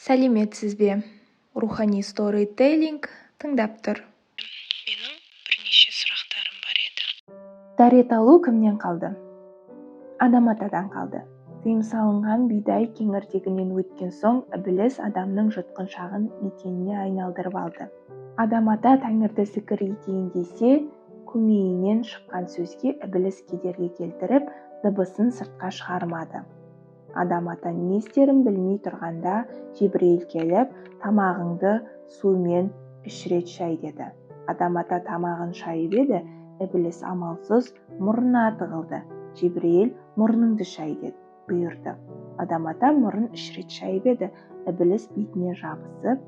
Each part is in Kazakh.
Сәлеметсіз бе? Рухани сторителлинг тыңдап тұр. Менің бірнеше сұрақтарым бар еді. Дәрет алу кімнен қалды? Адам атадан қалды. Тыйым салынған бидай кеңірдегінен өткен соң ібіліс адамның жұтқыншағын мекеніне айналдырып алды. Адам ата Тәңірді зікір етейін десе, көмейінен шыққан сөзге ібіліс кедергі келтіріп, дыбысын сыртқа шығармады. Адам ата не істерін білмей тұрғанда Жебірейіл келіп, тамағыңды сумен 3 рет шай деді. Адам ата тамағын шайып еді, ібіліс амалсыз мұрнына тығылды. Жебірейіл мұрныңды шай деді, бұйырды. Адам ата мұрын 3 рет шайып еді, ібіліс бетіне жабысып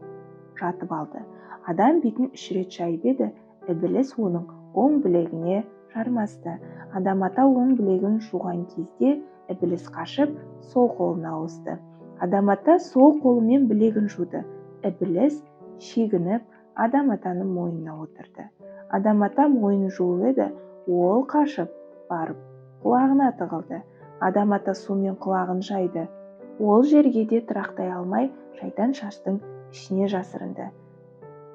жатып алды. Адам бетін 3 рет шайып еді, ібіліс оның оң білегіне жармасты. Адам ата оң білегін жуған кезде ібіліс қашып, сол қолына ауысты. Адам ата сол қолымен білегін жуды. Ібіліс шегініп, Адам атаның мойнына отырды. Адам ата мойнын жуып еді, ол қашып барып құлағына тығылды. Адам ата сумен құлағын жайды. Ол жерге де тұрақтай алмай, шайтан шаштың ішіне жасырынды.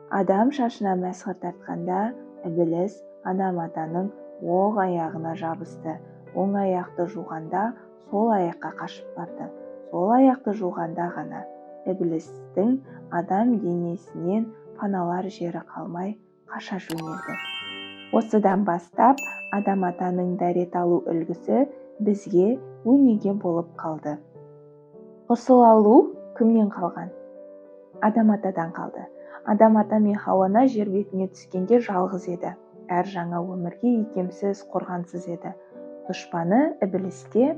Адам шашына мәсхір тартқанда, ібіліс Адам атаның оң аяғына жабысты. Оң аяқты жуғанда, сол аяққа қашып барды. Сол аяқты жуғанда ғана ібілістің адам денесінен паналар жері қалмай қаша жөнелді. Осыдан бастап Адам атаның дәрет алу үлгісі бізге өнеге болып қалды. Ғұсыл алу кімнен қалған? Адам атадан қалды. Адам ата мен Хауана жер бетіне түскенде жалғыз еді. Әр жаңа өмірге икемсіз, қорғансыз еді. Дұшпаны ібілісте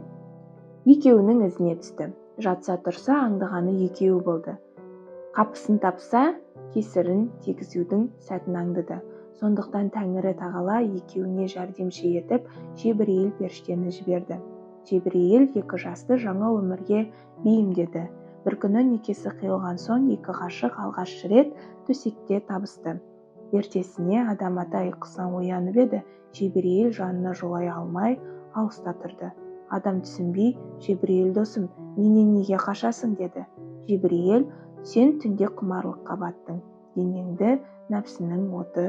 екеуінің ізіне түсті. Жатса тұрса аңдығаны екеуі болды. Қапысын тапса, кесірін тигізудің сәтін аңдыды. Сондықтан Тәңірі тағала екеуіне жәрдемші етіп Жебірейіл періштені жіберді. Жебірейіл 2 жасты жаңа өмірге бейімдеді. Бір күні некесі қиылған соң 2 ғашық алғаш рет төсекте табысты. Ертесіне Адам ата ұйқысынан оянып еді, Жебірейіл жанына жолай алмай алыста тұрды. Адам түсінбей, Жебірейіл досым, менен неге қашасың деді. Жебірейіл, сен түнде құмарлыққа баттың, денеңді нәпсінің оты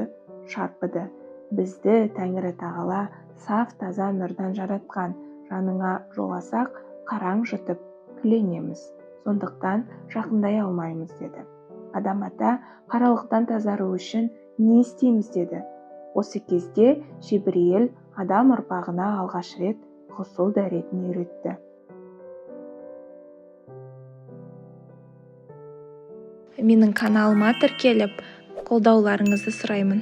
шарпыды. Бізді Тәңірі тағала саф таза нұрдан жаратқан, жаныңа жоласақ, қараң жұтып кіленеміз. Сондықтан жақындай алмаймыз деді. Адам ата қаралықтан тазару үшін не істейміз деді. Осы кезде Жебірейіл адам ұрпағына алғаш рет ғұсыл дәретін үйретті. Менің каналыма тіркеліп, қолдауларыңызды сұраймын.